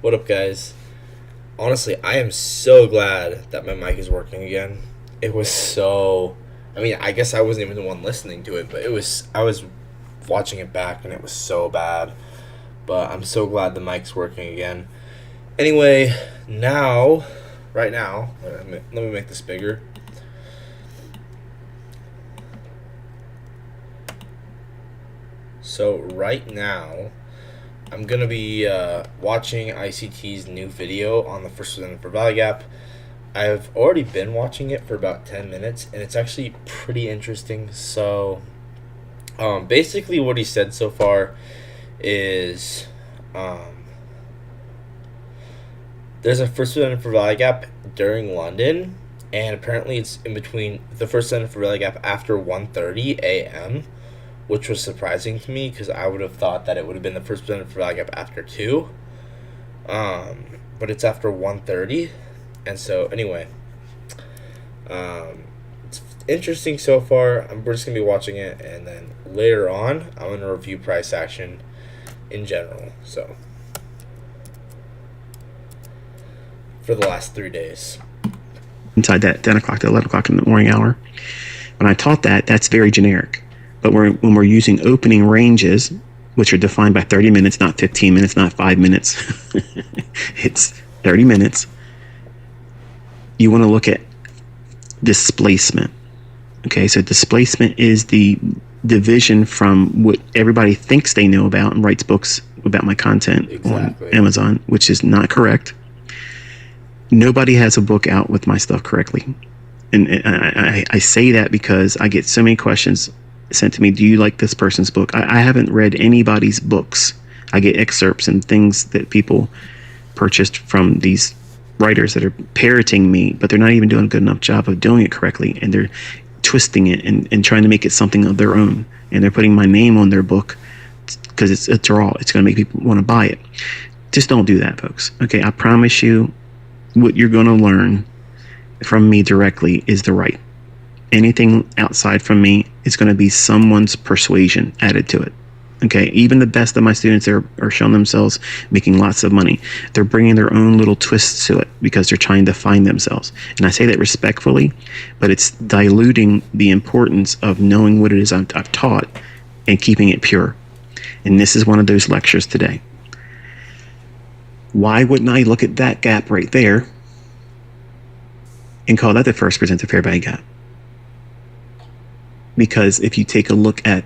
What up, guys? Honestly, I am so glad that my mic is working again. It was so. I mean, I guess I wasn't even the one listening to it, but it was. I was watching it back and it was so bad. But I'm so glad the mic's working again. Anyway, right now, let me make this bigger. So, right now, I'm going to be watching ICT's new video on the first Presented for Valley Gap. I've already been watching it for about 10 minutes, and it's actually pretty interesting. So, basically what he said so far is there's a first Presented for Valley Gap during London, and apparently it's in between the first Presented for Valley Gap after 1:30 a.m., which was surprising to me because I would have thought that it would have been the first Presented for Valley Gap after 2. But it's after 1:30. And so, anyway, it's interesting so far. We're just going to be watching it, and then later on, I'm going to review price action in general. So, for the last 3 days. Inside that 10 o'clock to 11 o'clock in the morning hour. When I taught that, that's very generic. But when we're using opening ranges, which are defined by 30 minutes, not 15 minutes, not 5 minutes, it's 30 minutes, you want to look at displacement. Okay, so displacement is the division from what everybody thinks they know about and writes books about my content on Amazon, which is not correct. Nobody has a book out with my stuff correctly. And I say that because I get so many questions sent to me. Do you like this person's book? I haven't read anybody's books. I get excerpts and things that people purchased from these writers that are parroting me, but they're not even doing a good enough job of doing it correctly, and they're twisting it and trying to make it something of their own, and they're putting my name on their book because it's a draw. It's going to make people want to buy it. Just don't do that, folks. Okay, I promise you what you're going to learn from me directly is the right. Anything outside from me is going to be someone's persuasion added to it. Okay, even the best of my students are showing themselves making lots of money. They're bringing their own little twists to it because they're trying to find themselves. And I say that respectfully, but it's diluting the importance of knowing what it is I've taught and keeping it pure. And this is one of those lectures today. Why wouldn't I look at that gap right there and call that the first Presented fair value gap? Because if you take a look at...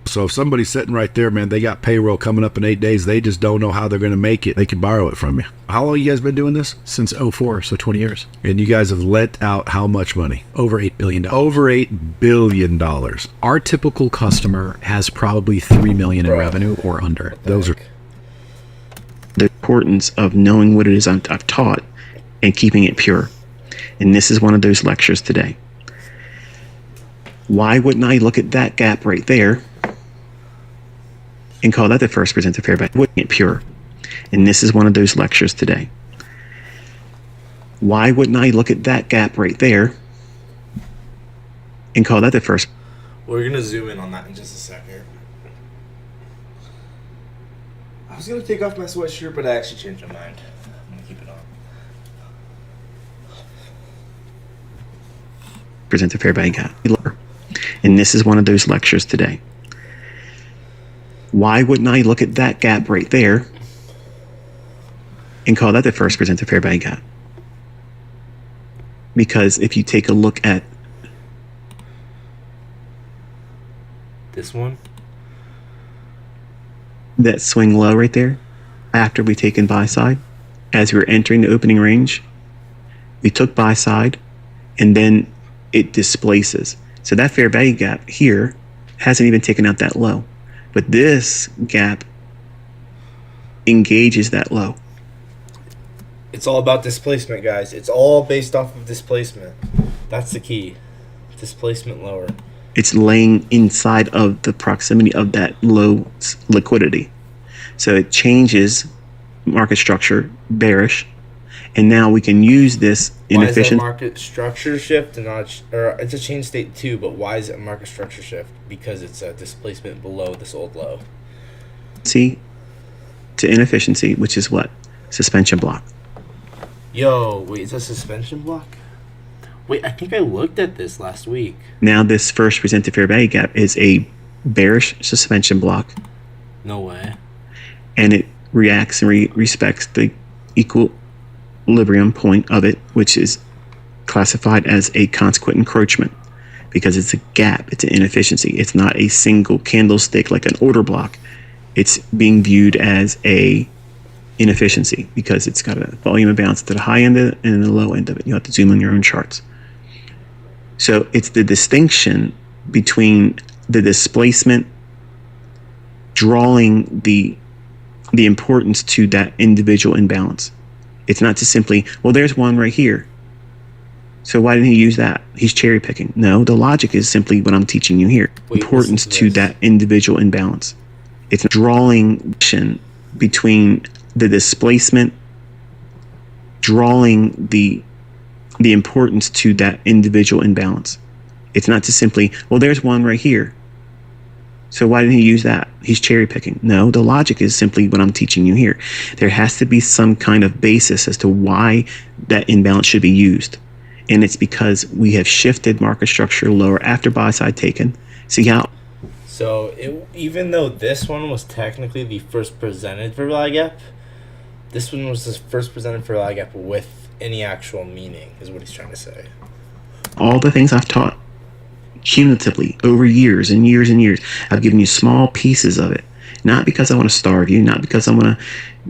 So if somebody's sitting right there, man, they got payroll coming up in 8 days, they just don't know how they're going to make it. They can borrow it from you. How long you guys been doing this? Since '04, so 20 years. And you guys have lent out how much money? Over $8 billion. Over $8 billion. Our typical customer has probably $3 million in revenue or under. Those are the importance of knowing what it is I've taught and keeping it pure. And this is one of those lectures today. Why wouldn't I look at that gap right there and call that the first Presented fair value? Keeping it pure. And this is one of those lectures today. Why wouldn't I look at that gap right there and call that the first? We're going to zoom in on that in just a second. I was going to take off my sweatshirt, but I actually changed my mind. I'm going to keep it on. Presented fair value gap. And this is one of those lectures today. Why wouldn't I look at that gap right there and call that the first Presented fair value gap? Because if you take a look at this one, that swing low right there, after we taken buy side, as we were entering the opening range, we took buy side, and then it displaces. So that fair value gap here hasn't even taken out that low. But this gap engages that low. it's all about displacement, guys. It's all based off of displacement. That's the key. Displacement lower. It's laying inside of the proximity of that low liquidity. So it changes market structure, bearish, and now we can use this inefficient. Why is that market structure shift and not, or it's a change state too, but why is it a market structure shift? Because it's a displacement below this old low. See, to inefficiency, which is what? Suspension block. Yo, wait, is that suspension block? Wait, I think I looked at this last week. Now this first presented fair value gap is a bearish suspension block, No way. and it reacts and respects the equilibrium point of it, which is classified as a consequent encroachment because it's a gap, it's an inefficiency. It's not a single candlestick like an order block. It's being viewed as a inefficiency because it's got a volume imbalance to the high end of it and the low end of it. You have to zoom on your own charts. So it's the distinction between the displacement drawing the importance to that individual imbalance. It's not just simply, well, there's one right here, so why didn't he use that? He's cherry picking. No, the logic is simply what I'm teaching you here. Wait, importance to that individual imbalance. It's drawing between the displacement drawing the importance to that individual imbalance. It's not just simply, well, there's one right here, so why didn't he use that? He's cherry picking. No, the logic is simply what I'm teaching you here. There has to be some kind of basis as to why that imbalance should be used. And it's because we have shifted market structure lower after buy side taken. See how? So even though this one was technically the first presented fair value gap, this one was the first presented fair value gap with any actual meaning, is what he's trying to say. All the things I've taught cumulatively over years and years and years, I've given you small pieces of it. Not because I want to starve you, not because I want to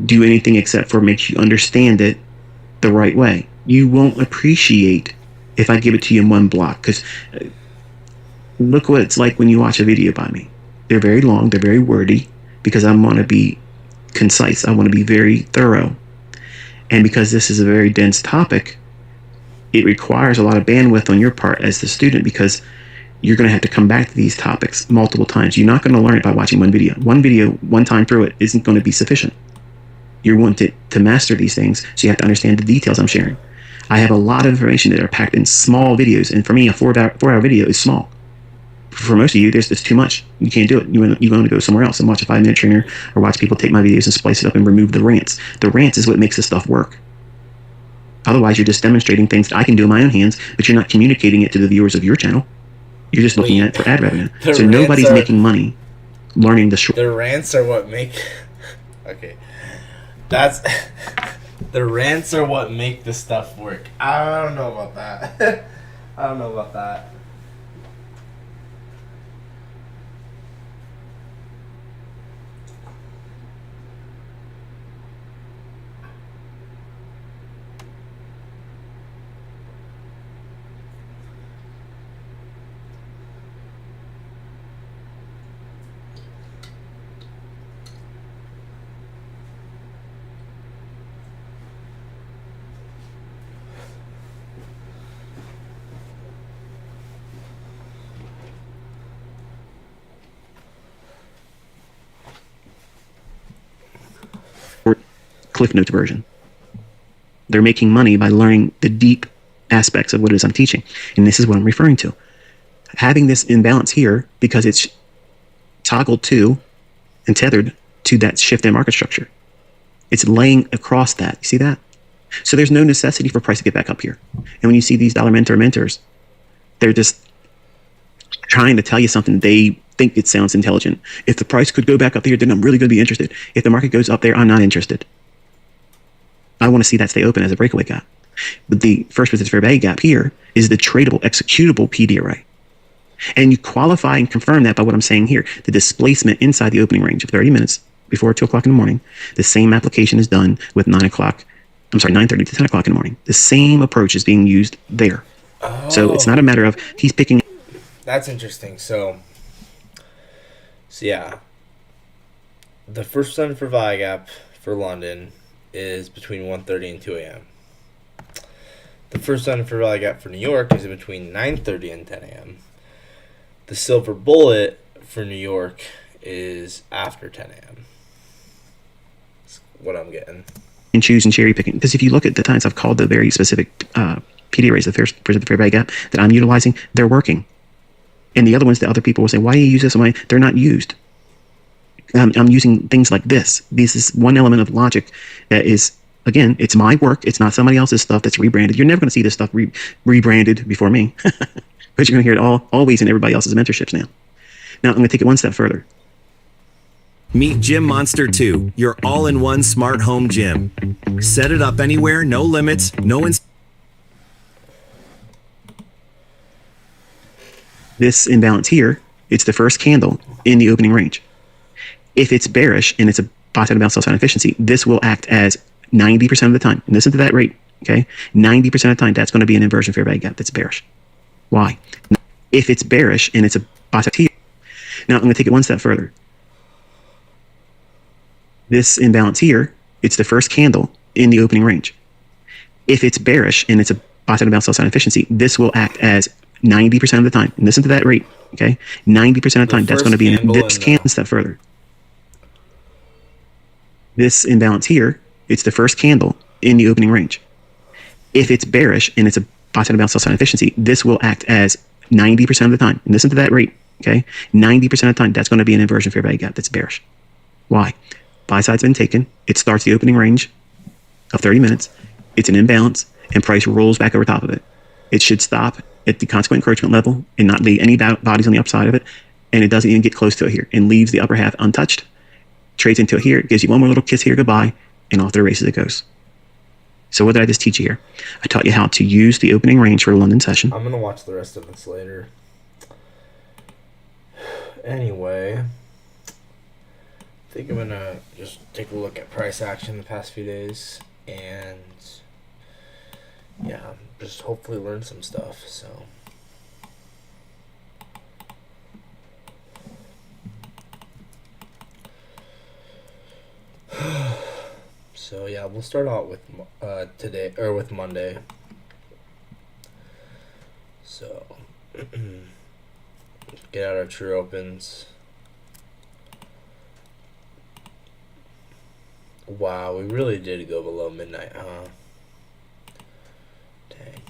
do anything except for make you understand it the right way. You won't appreciate if I give it to you in one block, because look what it's like when you watch a video by me. They're very long, they're very wordy, because I want to be concise, I want to be very thorough. And because this is a very dense topic, it requires a lot of bandwidth on your part as the student, because you're going to have to come back to these topics multiple times. You're not going to learn it by watching one video. One video, one time through it, isn't going to be sufficient. You want to master these things, so you have to understand the details I'm sharing. I have a lot of information that are packed in small videos, and for me, a four-hour video is small. For most of you, it's too much. You can't do it. You want to go somewhere else and watch a 5-minute trainer, or watch people take my videos and splice it up and remove the rants. The rants is what makes this stuff work. Otherwise, you're just demonstrating things that I can do in my own hands, but you're not communicating it to the viewers of your channel. You're just looking at it for ad revenue. So nobody's making money learning the short. The rants are what make... Okay. That's... The rants are what make this stuff work. I don't know about that. I don't know about that. Cliff Notes version. They're making money by learning the deep aspects of what it is I'm teaching. And this is what I'm referring to. Having this imbalance here because it's toggled to and tethered to that shift in market structure. It's laying across that. You see that? So there's no necessity for price to get back up here. And when you see these dollar mentors, they're just trying to tell you something they think it sounds intelligent. If the price could go back up here, then I'm really going to be interested. If the market goes up there, I'm not interested. I want to see that stay open as a breakaway gap. But the first presented fair value gap here is the tradable, executable PD array. And you qualify and confirm that by what I'm saying here. The displacement inside the opening range of 30 minutes before 2 o'clock in the morning. The same application is done with 9:30 to 10 o'clock in the morning. The same approach is being used there. Oh. So it's not a matter of he's picking. That's interesting. So yeah. The first presented fair value gap for London is between 1:30 and 2 a.m. The first presented fair value gap for New York is between 9:30 and 10 a.m. The silver bullet for New York is after 10 a.m. That's what I'm getting. And choose and cherry picking. Because if you look at the times I've called the very specific PD arrays, the first presented fair value gap that I'm utilizing, they're working. And the other ones that other people will say, why do you use this? They're not used. I'm using things like this. This is one element of logic that is, again, it's my work. It's not somebody else's stuff that's rebranded. You're never going to see this stuff rebranded before me, but you're going to hear it always in everybody else's mentorships now. Now, I'm going to take it one step further. Meet Gym Monster 2, your all-in-one smart home gym. Set it up anywhere, no limits, This imbalance here, it's the first candle in the opening range. If it's bearish and it's a buy side imbalance, sell side efficiency, this will act as 90% of the time. And listen to that rate, okay? 90% of the time, that's going to be an inversion fair value gap that's bearish. Why? If it's bearish and it's a buy side here. Now, I'm going to take it one step further. This imbalance here, it's the first candle in the opening range. If it's bearish and it's a buy side imbalance, sell side efficiency, this will act as 90% of the time. And listen to that rate, okay? 90% of the time, that's going to be this candle step further. This imbalance here, it's the first candle in the opening range. If it's bearish and it's a buy side imbalance, sell side efficiency, this will act as 90% of the time. And listen to that rate, okay? 90% of the time, that's going to be an inversion fair value gap that's bearish. Why? Buy side's been taken. It starts the opening range of 30 minutes. It's an imbalance, and price rolls back over top of it. It should stop at the consequent encroachment level and not leave any bodies on the upside of it, and it doesn't even get close to it here and leaves the upper half untouched, trades into it here, gives you one more little kiss here, goodbye, and off to the races it goes. So what did I just teach you here? I taught you how to use the opening range for a London session. I'm going to watch the rest of this later. Anyway, I think I'm going to just take a look at price action the past few days and, yeah, just hopefully learn some stuff, so. So yeah, we'll start out with today, or with Monday. So get out our true opens. Wow, we really did go below midnight, huh? Dang.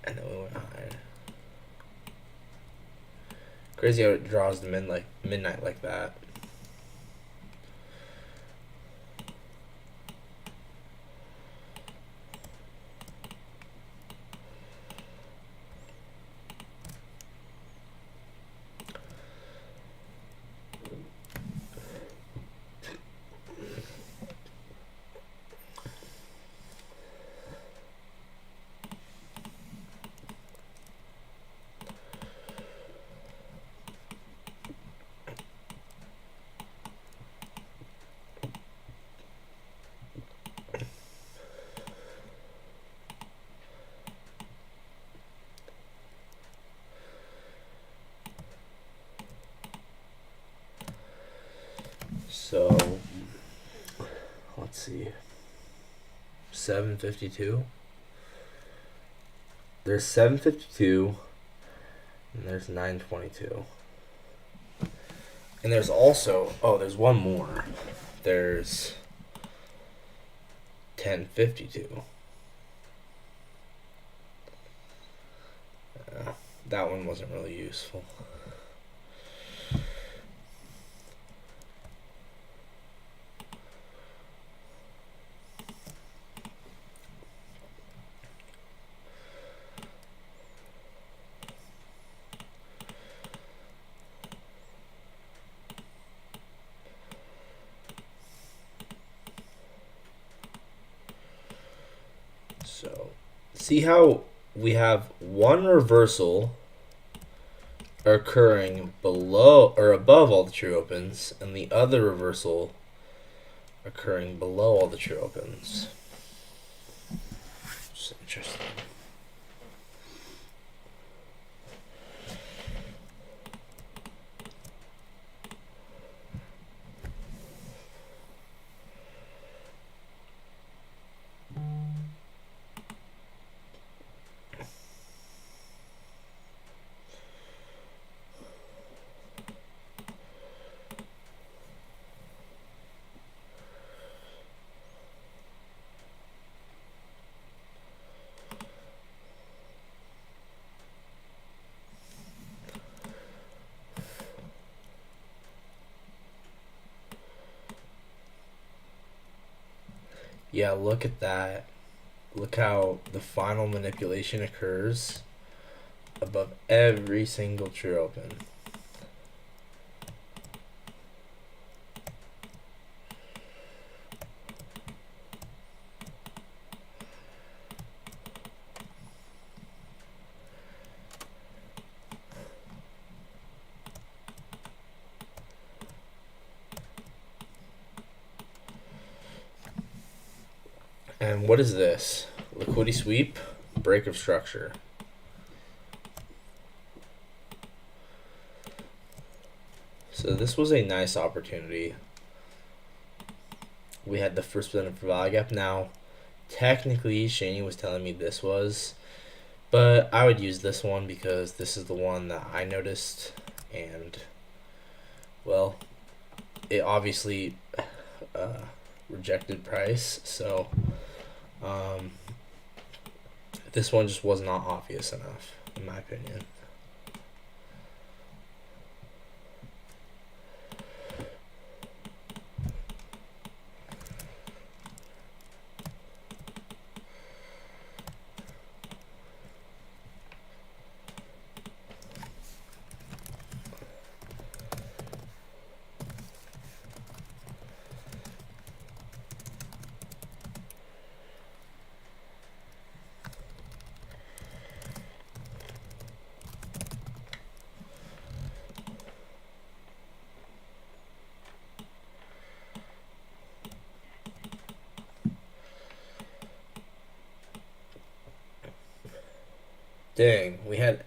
And then we went higher. Crazy how it draws the midnight like that. So, let's see. 752. There's 752, and there's 922. And there's also, there's one more. There's 1052. That one wasn't really useful. So, see how we have one reversal occurring below or above all the true opens, and the other reversal occurring below all the true opens. It's interesting. Yeah, look at that. Look how the final manipulation occurs above every single true open. And what is this? Liquidity sweep, break of structure. So this was a nice opportunity. We had the first spin for value gap. Now, technically, Shani was telling me this was, but I would use this one because this is the one that I noticed, and well, it obviously rejected price, so this one just was not obvious enough, in my opinion. Dang, we had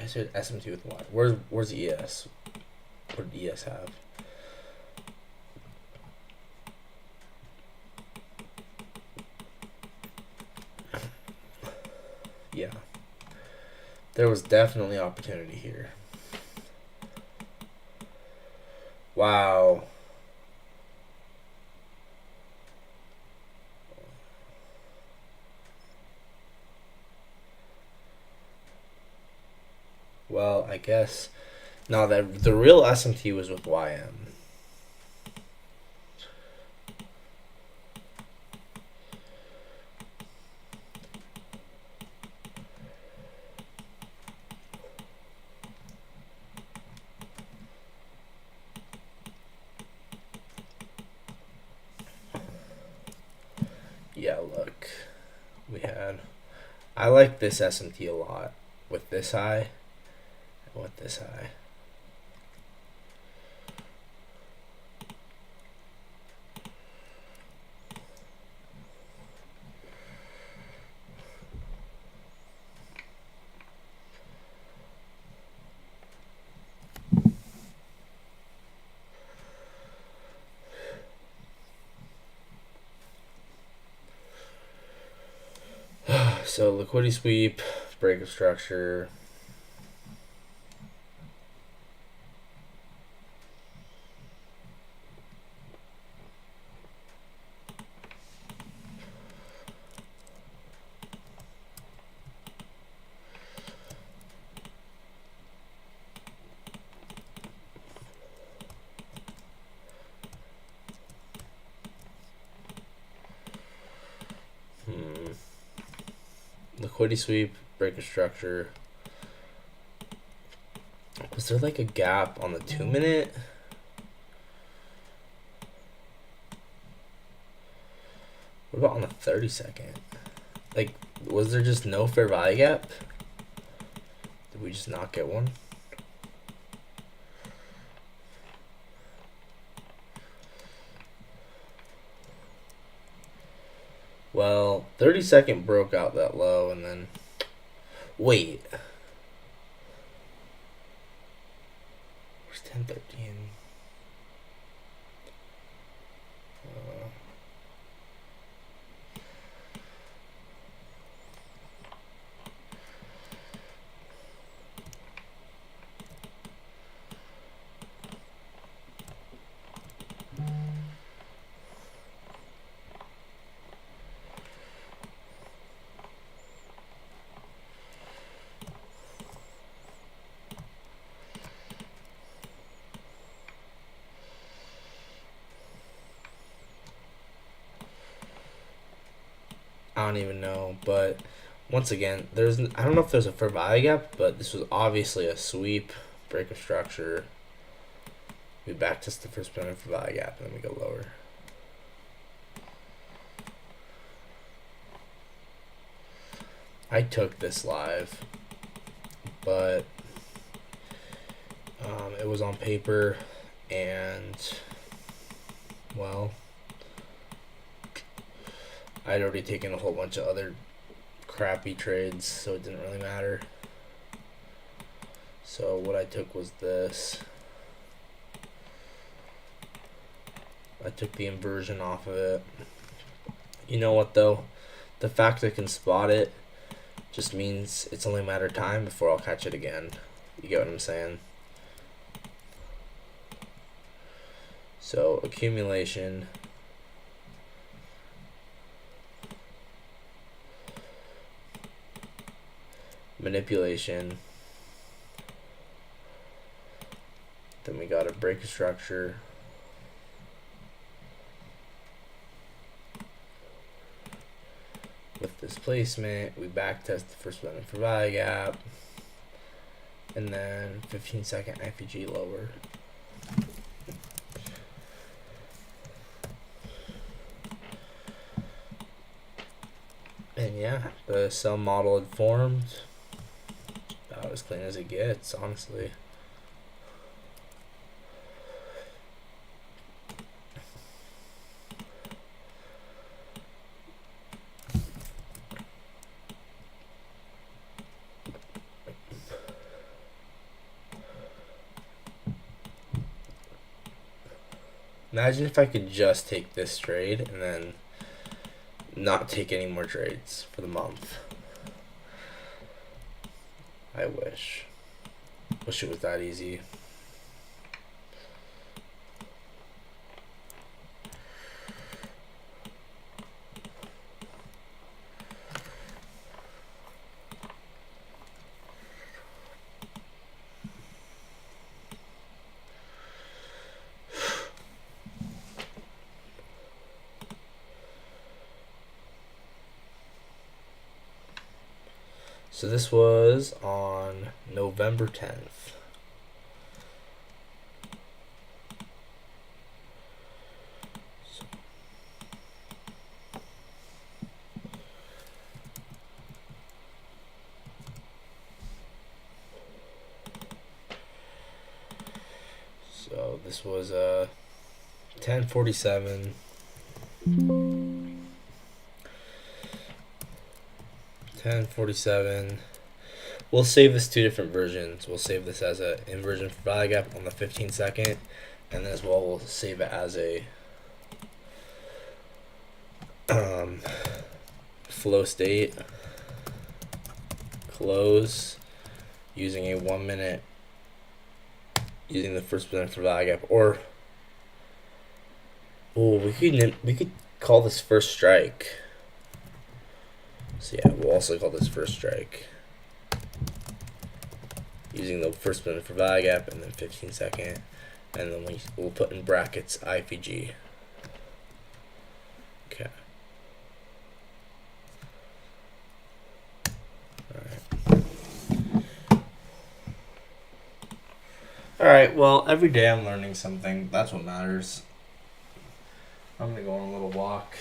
I said SMT with Y. Where's ES? What did ES have? Yeah. There was definitely opportunity here. Wow. Well, I guess now that the real SMT was with YM. Yeah, look. I like this SMT a lot with this high and with this high. So liquidity sweep, break of structure. Liquidity sweep, break of structure. Was there like a gap on the 2-minute? What about on the 30-second? Like, was there just no fair value gap? Did we just not get one? Well, 30-second broke out that low, and then wait. Where's 1013? I don't even know, but once again, I don't know if there's a Fervai gap, but this was obviously a sweep, break of structure. We back test the first pin Fervai gap, and then we go lower. I took this live, but it was on paper, and well, I'd already taken a whole bunch of other crappy trades, so it didn't really matter. So what I took was this. I took the inversion off of it. You know what though? The fact I can spot it just means it's only a matter of time before I'll catch it again. You get what I'm saying? So accumulation. Manipulation. Then we got a break of structure. With displacement, we back test the first one for value gap, and then 15-second IPG lower. And yeah, the sell model had formed. About as clean as it gets, honestly. Imagine if I could just take this trade and then not take any more trades for the month. I wish. Wish it was that easy. So this was on November 10th. So this was 10:47. 10:47. We'll save this two different versions. We'll save this as an inversion for value gap on the 15-second, and then as well we'll save it as a flow state close using a 1 minute, using the first minute for value gap, or we could call this first strike. So yeah, we'll also call this first strike. Using the first minute for value gap and then 15-second. And then we'll put in brackets IPG. Okay. Alright, well, every day I'm learning something. That's what matters. I'm gonna go on a little walk.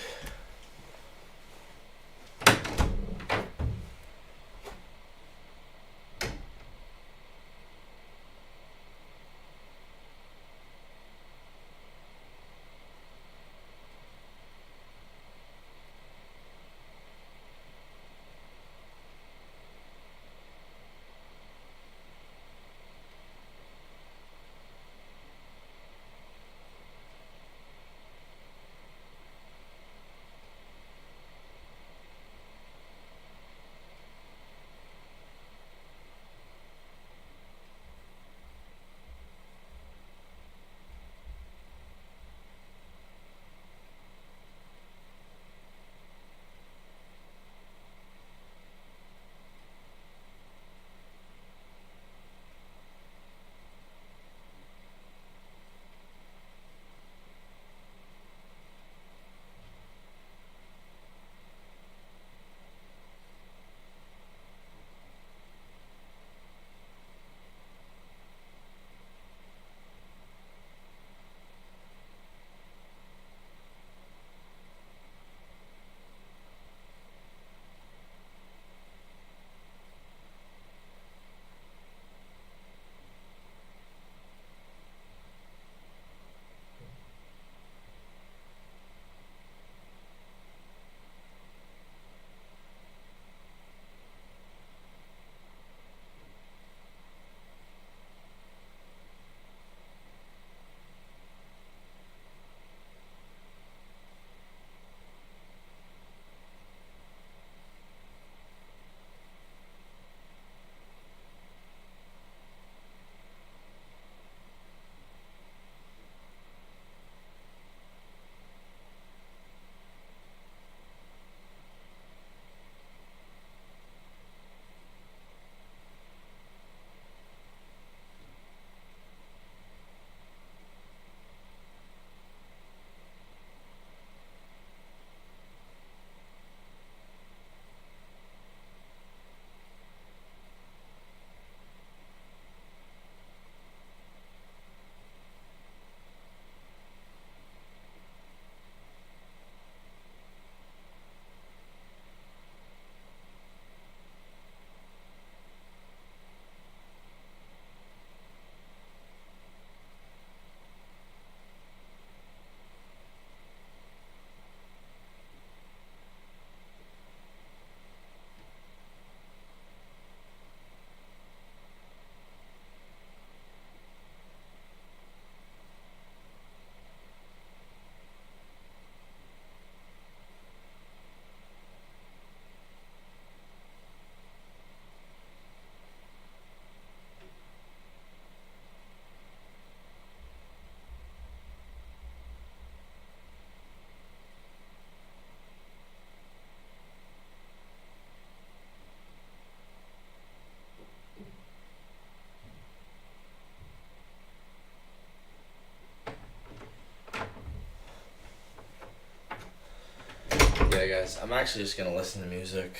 Okay, guys, I'm actually just gonna listen to music.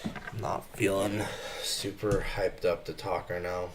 I'm not feeling super hyped up to talk right now.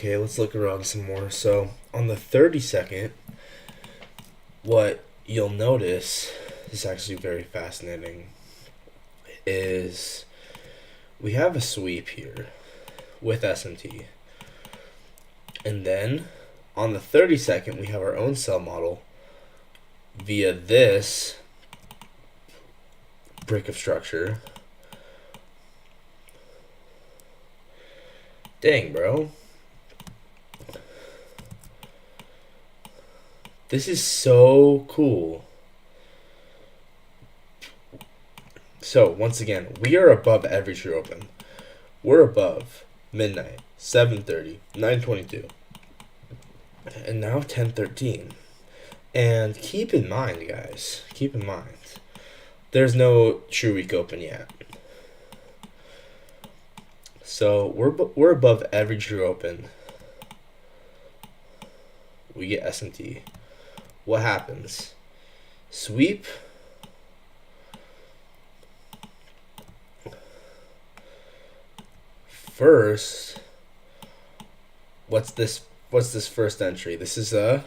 Okay, let's look around some more. So, on the 32nd, what you'll notice is actually very fascinating is we have a sweep here with SMT. And then on the 32nd, we have our own cell model via this brick of structure. Dang, bro. This is so cool. So once again, we are above every true open. We're above midnight, 7:30, 9:22, and now 10:13. And keep in mind, guys, there's no true week open yet. So we're above every true open. We get S&T. What happens? Sweep. First, what's this first entry? This is a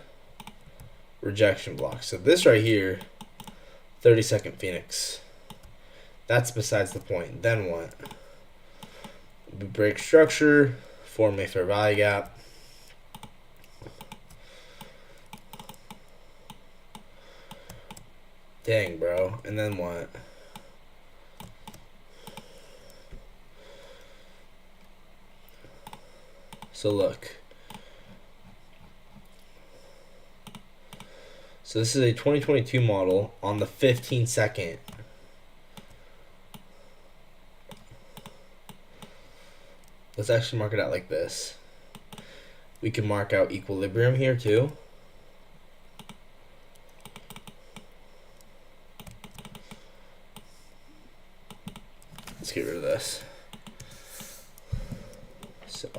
rejection block. So this right here, 30-second Phoenix. That's besides the point. Then what? We break structure, form a fair value gap. Dang, bro. And then what? So look. So this is a 2022 model on the 15-second. Let's actually mark it out like this. We can mark out equilibrium here too. Let's get rid of this. So,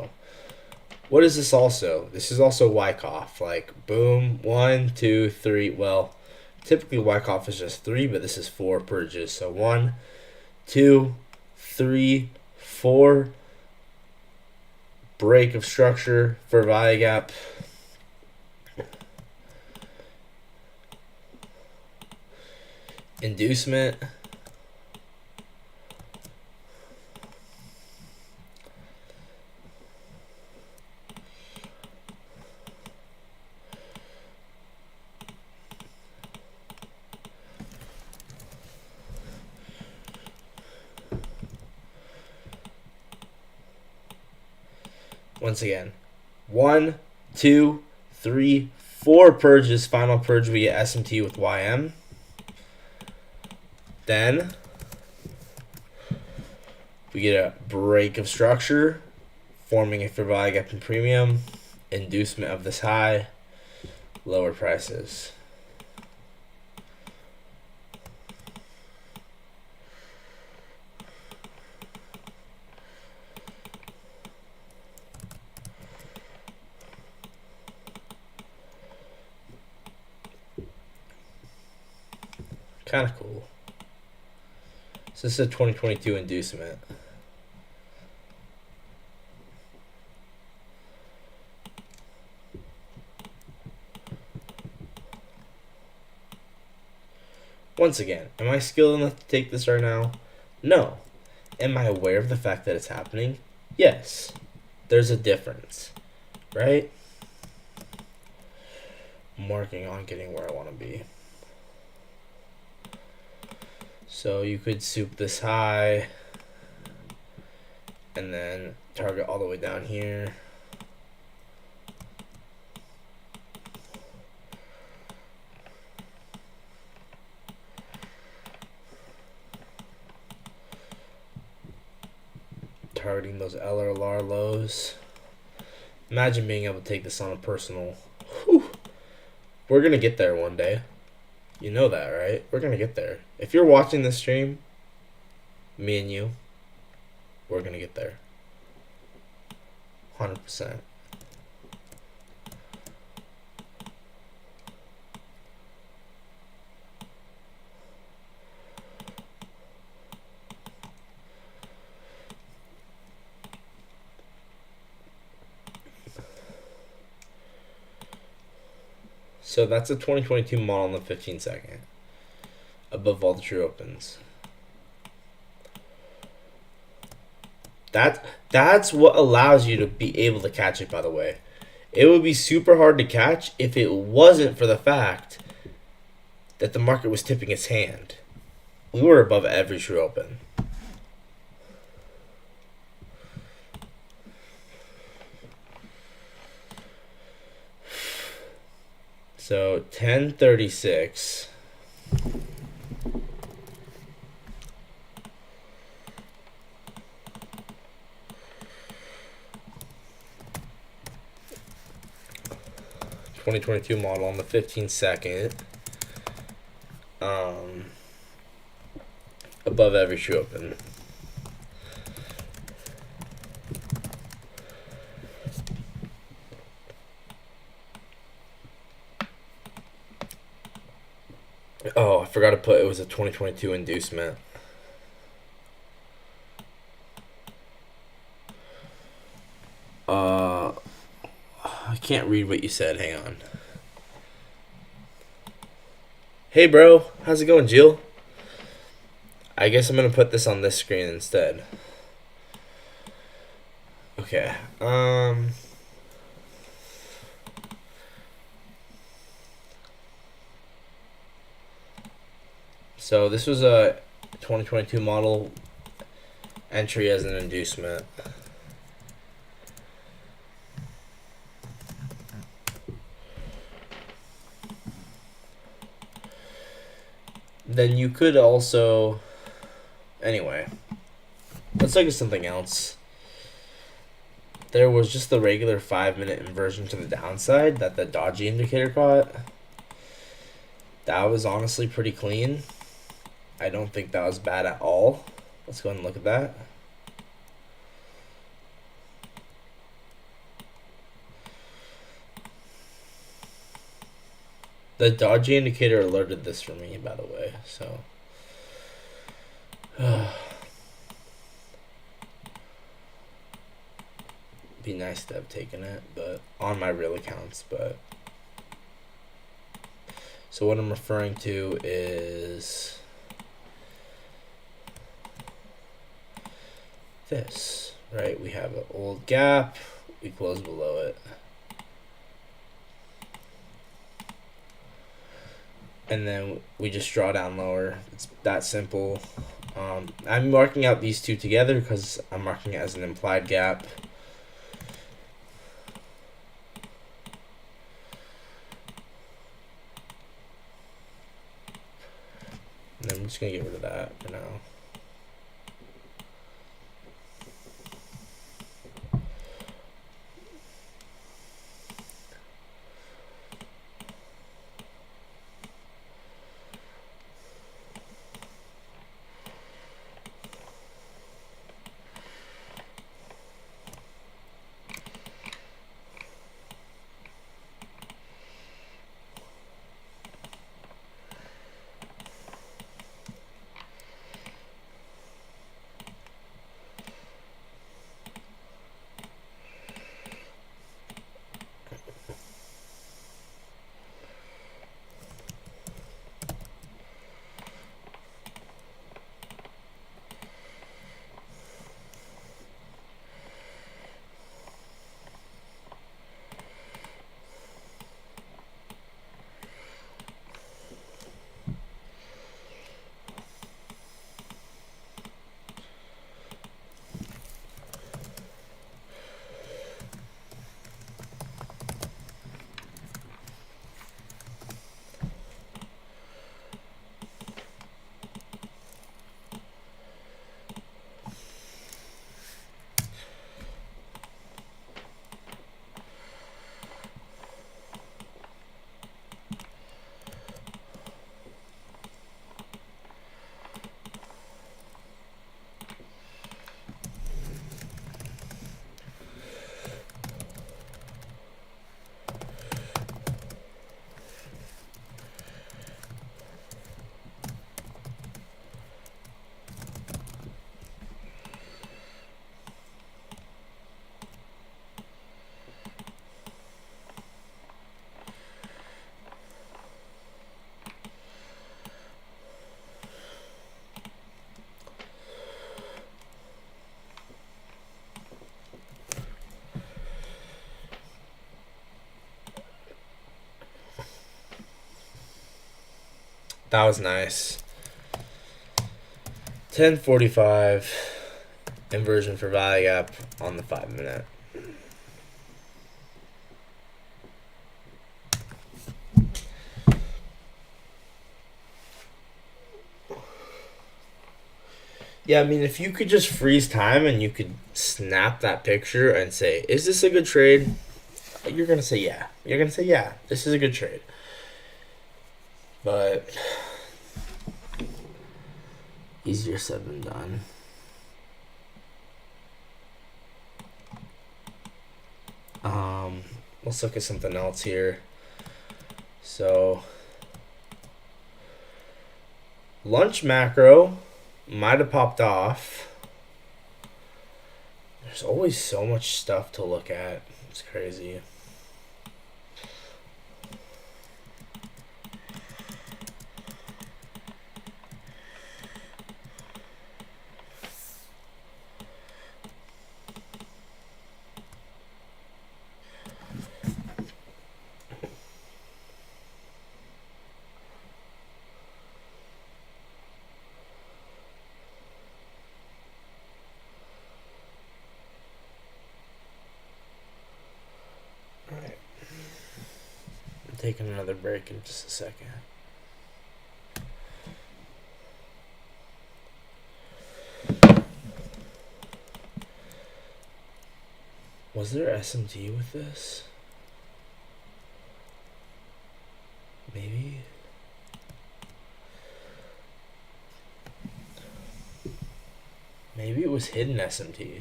what is this also? This is also Wyckoff. Like, boom, 1, 2, 3. Well, typically Wyckoff is just 3, but this is 4 purges. So 1, 2, 3, 4. Break of structure for value gap. Inducement. Once again, 1, 2, 3, 4 purges. Final purge, we get SMT with YM. Then we get a break of structure, forming a fair value gap in premium, inducement of this high, lower prices. Kind of cool. So this is a 2022 inducement. Once again, am I skilled enough to take this right now? No. Am I aware of the fact that it's happening? Yes. There's a difference, right? I'm working on getting where I want to be. So you could soup this high and then target all the way down here. Targeting those LRLR lows. Imagine being able to take this on a personal. Whew. We're going to get there one day. You know that, right? We're going to get there. If you're watching this stream, me and you, we're going to get there. 100%. So that's a 2022 model on the 15-second. Above all the true opens. That's what allows you to be able to catch it, by the way. It would be super hard to catch if it wasn't for the fact that the market was tipping its hand. We were above every true open. So 1036. 2022 model on the 15-second. Above every shoe open. Oh, I forgot to put it was a 2022 inducement. I can't read what you said. Hang on. Hey, bro. How's it going, Jill? I guess I'm going to put this on this screen instead. Okay. So this was a 2022 model entry as an inducement. Then you could also... Anyway, let's look at something else. There was just the regular 5-minute inversion to the downside that the dodgy indicator caught. That was honestly pretty clean. I don't think that was bad at all. Let's go ahead and look at that. The dodgy indicator alerted this for me, by the way, so... Be nice to have taken it, but on my real accounts, but... So what I'm referring to is... this, right? We have an old gap, we close below it. And then we just draw down lower. It's that simple. I'm marking out these two together because I'm marking it as an implied gap. And I'm just going to get rid of that for now. That was nice. 10:45 inversion for value gap on the 5-minute. Yeah, I mean, if you could just freeze time and you could snap that picture and say, is this a good trade? you're gonna say yeah. You're gonna say yeah. This is a good trade. But easier said than done. Let's look at something else here. So, lunch macro might have popped off. There's always so much stuff to look at. It's crazy. Alright. I'm taking another break in just a second. Was there SMT with this? Maybe? Maybe it was hidden SMT.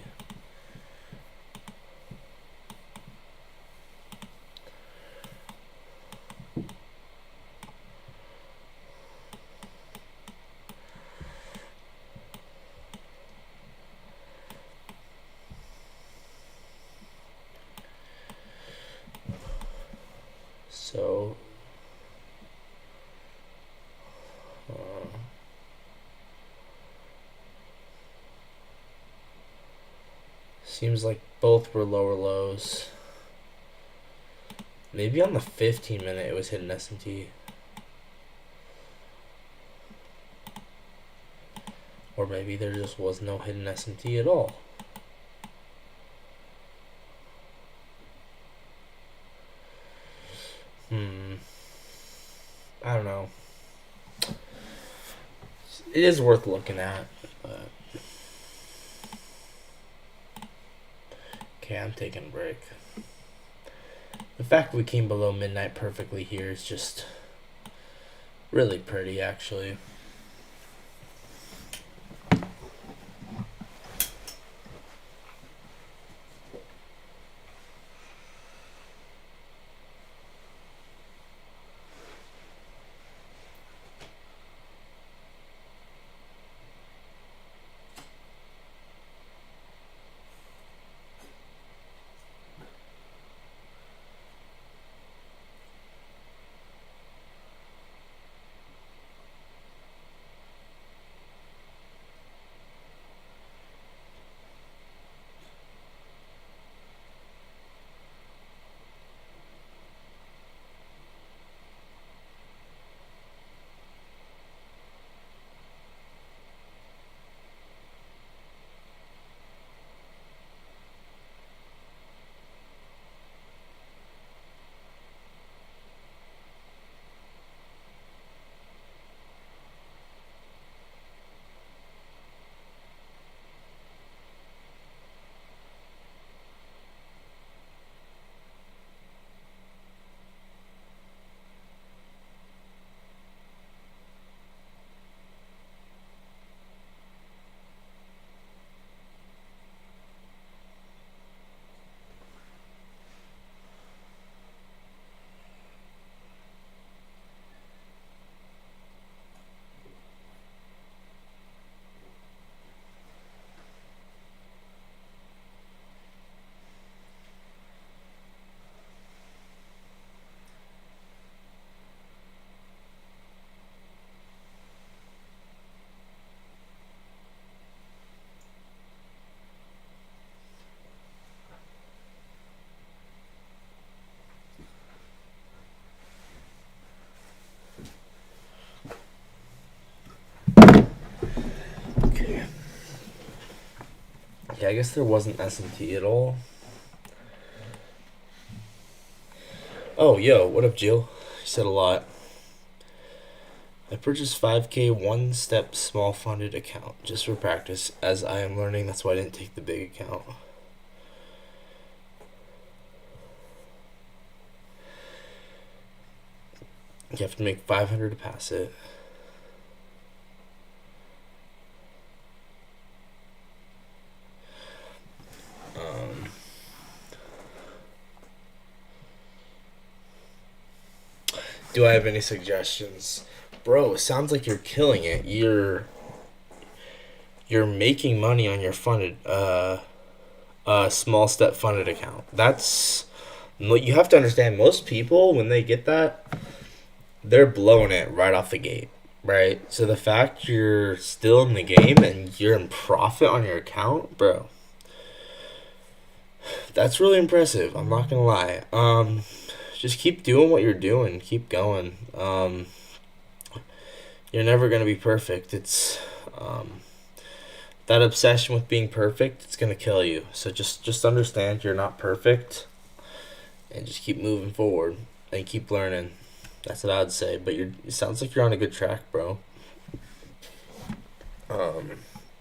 So, seems like both were lower lows. Maybe on the 15-minute it was hidden SMT. Or maybe there just was no hidden SMT at all. I don't know. It is worth looking at, but okay, I'm taking a break. The fact we came below midnight perfectly here is just really pretty, actually. Okay. Yeah, I guess there wasn't SMT at all. Oh, yo, what up, Jill? You said a lot. I purchased 5K one-step small funded account just for practice. As I am learning, that's why I didn't take the big account. You have to make 500 to pass it. Do I have any suggestions? Bro, it sounds like you're killing it. You're making money on your funded small step funded account. That's you have to understand, most people when they get that, they're blowing it right off the gate, right? So the fact you're still in the game and you're in profit on your account, bro, that's really impressive. I'm not gonna lie. Just keep doing what you're doing. Keep going. You're never gonna be perfect. It's that obsession with being perfect. It's gonna kill you. So just understand you're not perfect, and just keep moving forward and keep learning. That's what I'd say. But it sounds like you're on a good track, bro.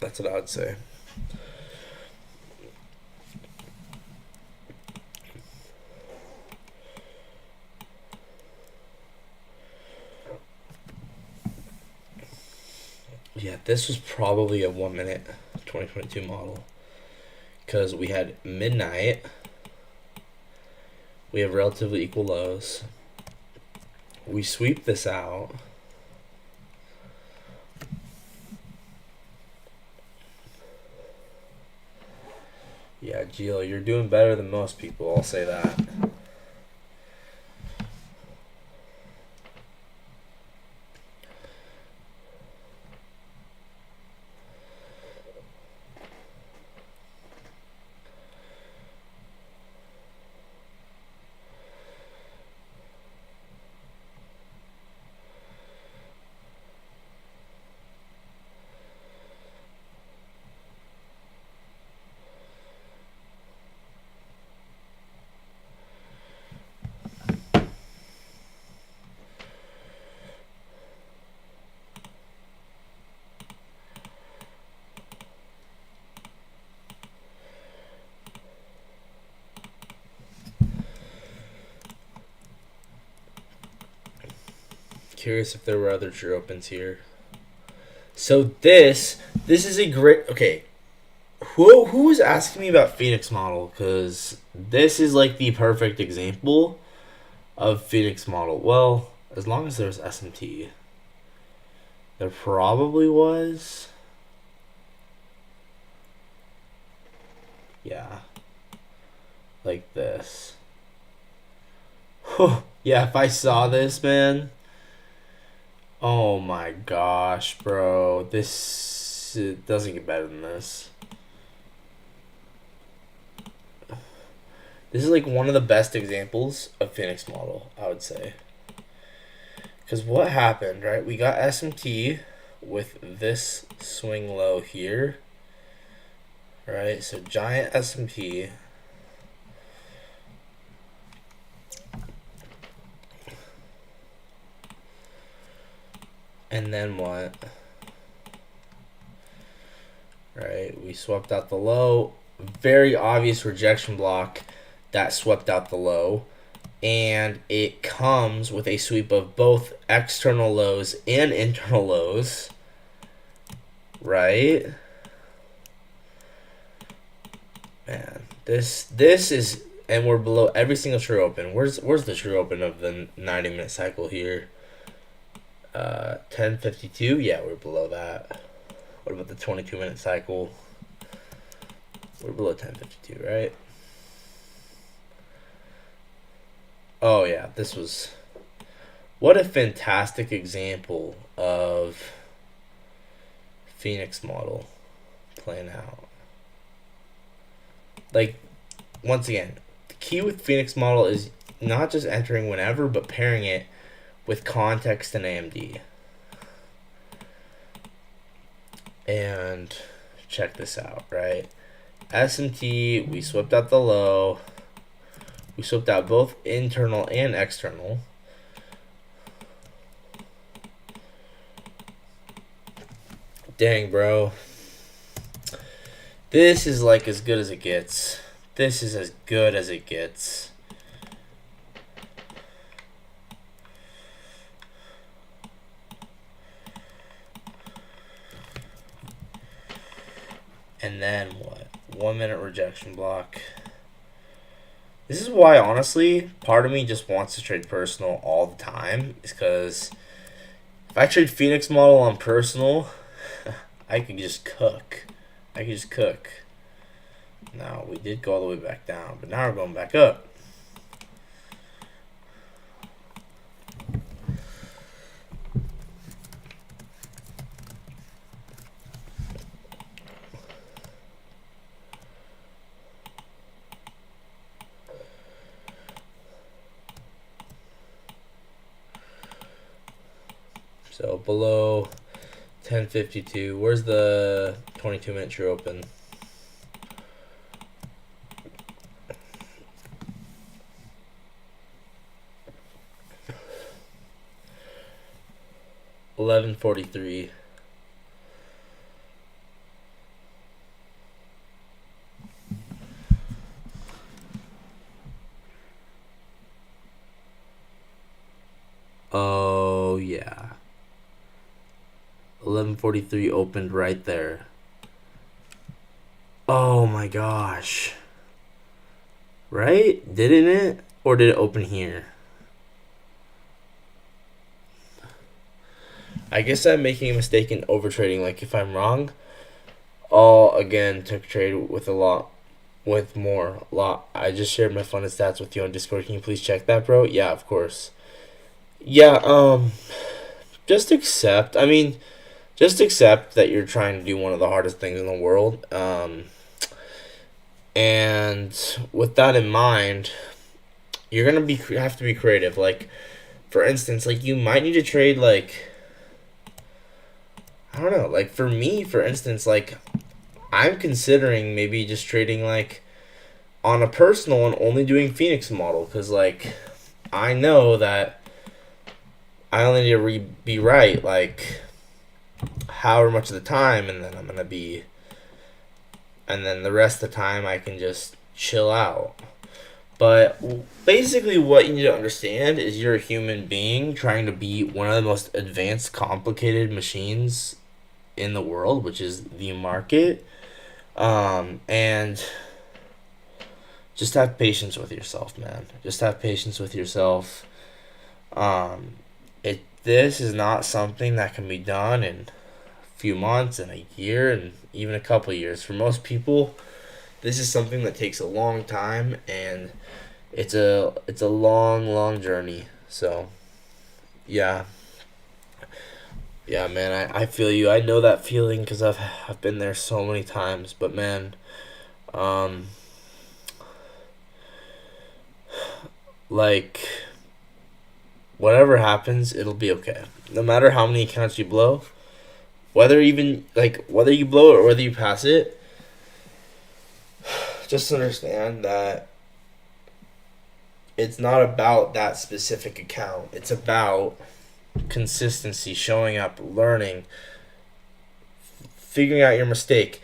That's what I would say. Yeah, this was probably a 1 minute 2022 model. Because we had midnight. We have relatively equal lows. We sweep this out. Yeah, Gio, you're doing better than most people, I'll say that. Curious if there were other true opens here. So this is a great. Okay, who was asking me about Phoenix model? Because this is like the perfect example of Phoenix model. Well, as long as there's SMT, there probably was. Yeah, like this. Yeah, if I saw this, man. Oh my gosh, bro. This it doesn't get better than this. This is like one of the best examples of Phoenix model, I would say. Because what happened, right? We got SMT with this swing low here. Right? So giant SMT. And then what? Right, we swept out the low. Very obvious rejection block that swept out the low. And it comes with a sweep of both external lows and internal lows. Right? Man, this is, and we're below every single true open. Where's the true open of the 90-minute cycle here? 10:52. Yeah, we're below that. What about the 22-minute cycle? We're below 10:52, right? Oh yeah, this was. What a fantastic example of Phoenix model playing out. Like, once again, the key with Phoenix model is not just entering whenever, but pairing it with context and AMD. And check this out, right? SMT, we swept out the low. We swept out both internal and external. Dang, bro. This is like as good as it gets. This is as good as it gets. And then what? 1 minute rejection block. This is why, honestly, part of me just wants to trade personal all the time. Is because if I trade Phoenix model on personal, I could just cook. Now, we did go all the way back down, but now we're going back up. So below 1052, where's the 22-minute true open? $11.43. Oh yeah. 11:43 opened right there. Oh my gosh. Right? Didn't it? Or did it open here? I guess I'm making a mistake in overtrading. Like, if I'm wrong, I'll again take a trade with more. I just shared my fun stats with you on Discord. Can you please check that, bro? Yeah, of course. Yeah, just accept. Just accept that you're trying to do one of the hardest things in the world. And with that in mind, you're gonna have to be creative. Like, for instance, like, you might need to trade, like, I don't know. Like, for me, for instance, like, I'm considering maybe just trading, like, on a personal and only doing Phoenix model, because, like, I know that I only need to be right, like, however much of the time, and then I'm gonna be, and then the rest of the time I can just chill out. But basically what you need to understand is you're a human being trying to beat one of the most advanced, complicated machines in the world, which is the market. And just have patience with yourself, man. Just have patience with yourself. This is not something that can be done in a few months and a year and even a couple years. For most people, this is something that takes a long time, and it's a long journey. So yeah, man, I feel you. I know that feeling because I've been there so many times. But man, like, whatever happens, it'll be okay. No matter how many accounts you blow, whether you blow it or whether you pass it, just understand that it's not about that specific account. It's about consistency, showing up, learning, figuring out your mistake,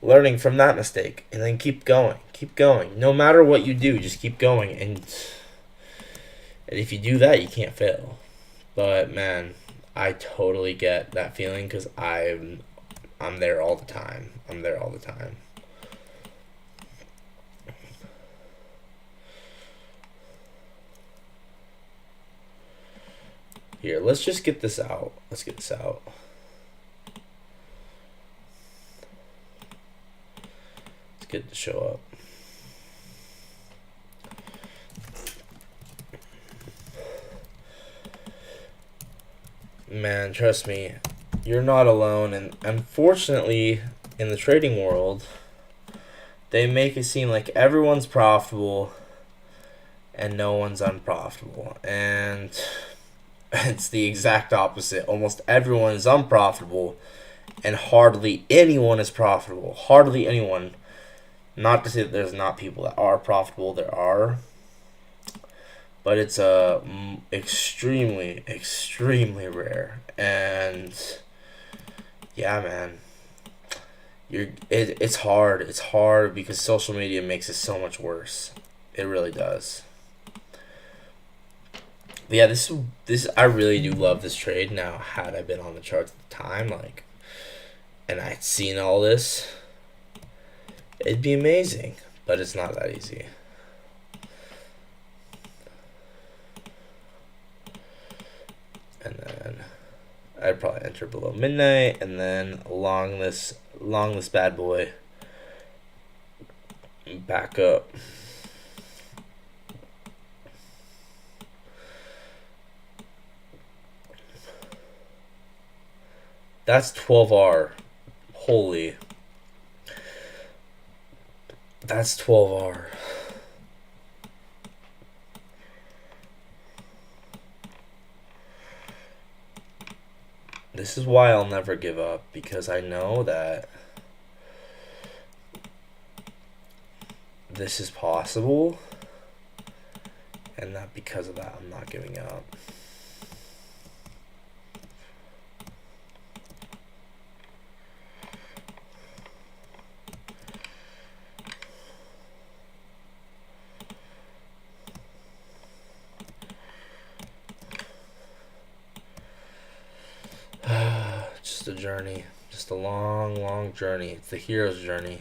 learning from that mistake, and then keep going. No matter what you do, just keep going. And if you do that, you can't fail. But man, I totally get that feeling because I'm there all the time. Here, let's just get this out. Let's get it to show up. Man, trust me, you're not alone. And unfortunately, in the trading world, they make it seem like everyone's profitable and no one's unprofitable. And it's the exact opposite. Almost everyone is unprofitable and hardly anyone is profitable. Hardly anyone. Not to say that there's not people that are profitable. There are. But it's extremely rare. And yeah, man, it's hard. It's hard because social media makes it so much worse. It really does. But yeah, this I really do love this trade. Now, had I been on the charts at the time, like, and I'd seen all this, It'd be amazing, but it's not that easy. And then I'd probably enter below midnight, and then along this bad boy, back up. That's 12R. Holy. That's 12R. This is why I'll never give up, because I know that this is possible, and that because of that I'm not giving up. Just a journey. Just a long, long journey. It's the hero's journey.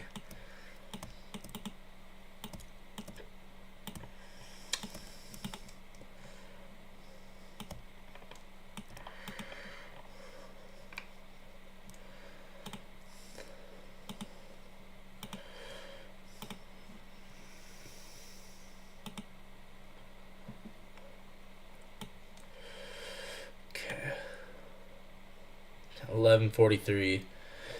Okay. 11:43.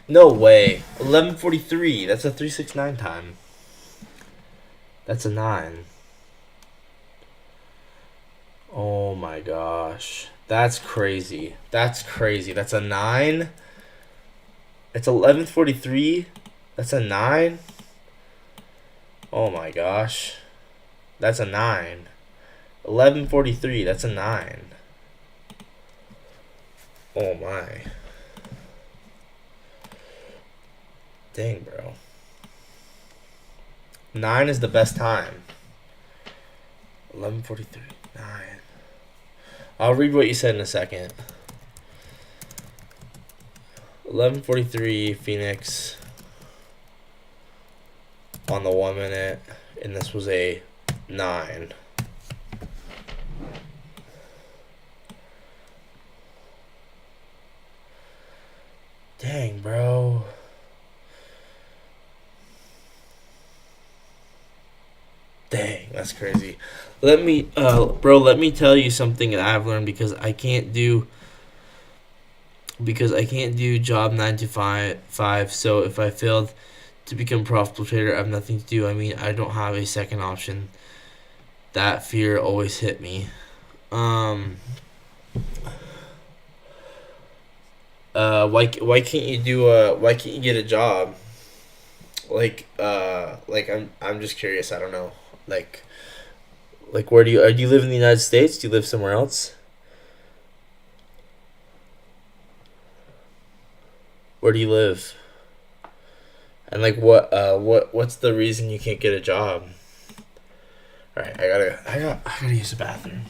No way. 11:43. That's a 369 time. That's a 9. Oh my gosh. That's crazy. That's crazy. That's a 9. It's 11:43. That's a 9. Oh my gosh. That's a 9. 11:43. That's a 9. Oh my. Dang, bro. 9 is the best time. 11:43. 9. I'll read what you said in a second. 11:43 Phoenix on the 1 minute, and this was a 9. Dang, bro. Dang, that's crazy. Let me tell you something that I've learned, because I can't do job 9 to 5. So if I failed to become a profitable trader, I have nothing to do. I mean, I don't have a second option. That fear always hit me. Why can't you get a job? I'm just curious. I don't know. Where do you live in the United States? Do you live somewhere else? Where do you live? And what's the reason you can't get a job? All right, I gotta use the bathroom.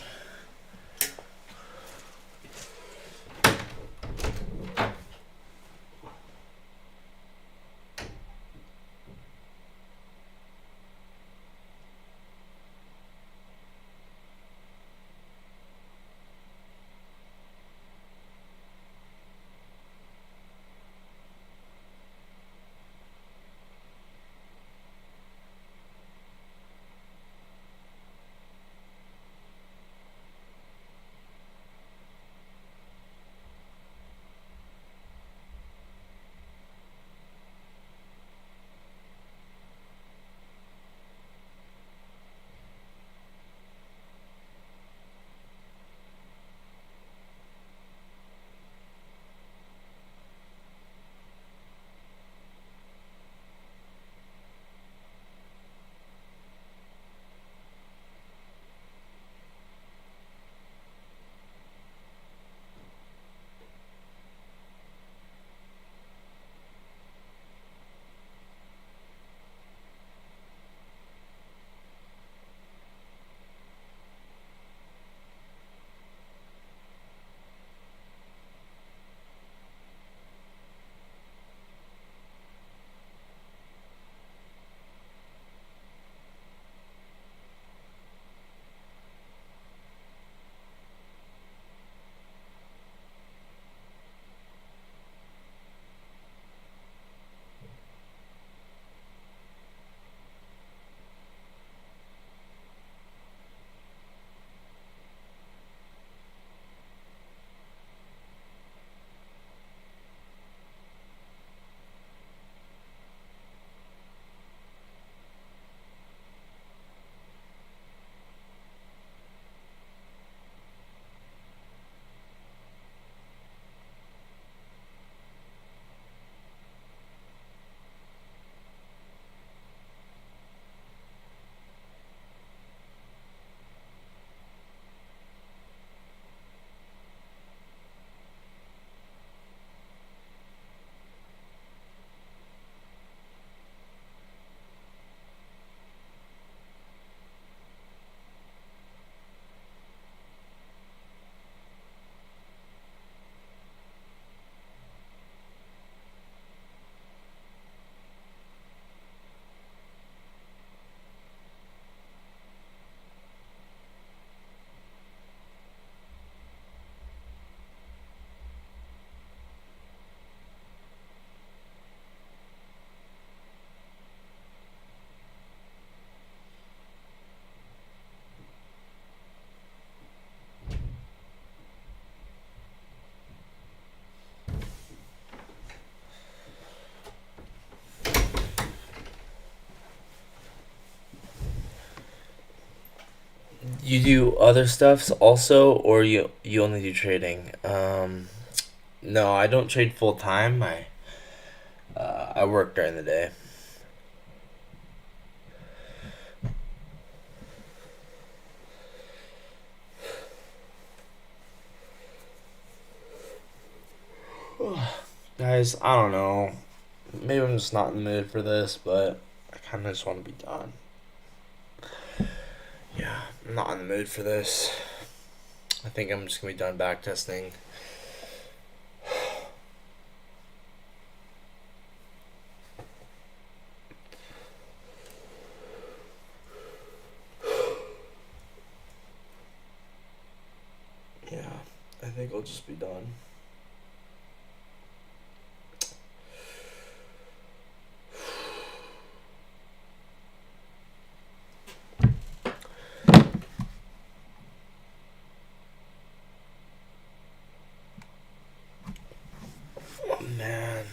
you do other stuffs also, or you only do trading? No, I don't trade full time. I work during the day. Guys, I don't know. Maybe I'm just not in the mood for this, but I kind of just want to be done. Yeah, I'm not in the mood for this. I think I'm just going to be done back testing. Yeah, I think I'll just be done. Oh, man.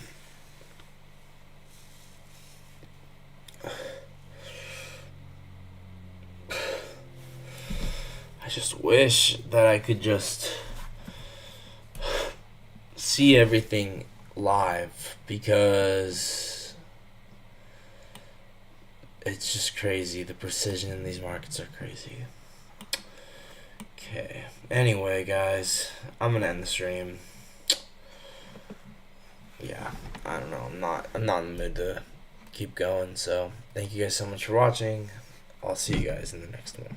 I just wish that I could just see everything live, because it's just crazy. The precision in these markets are crazy. Okay. Anyway, guys, I'm gonna end the stream. Yeah, I don't know. I'm not in the mood to keep going. So thank you guys so much for watching. I'll see you guys in the next one.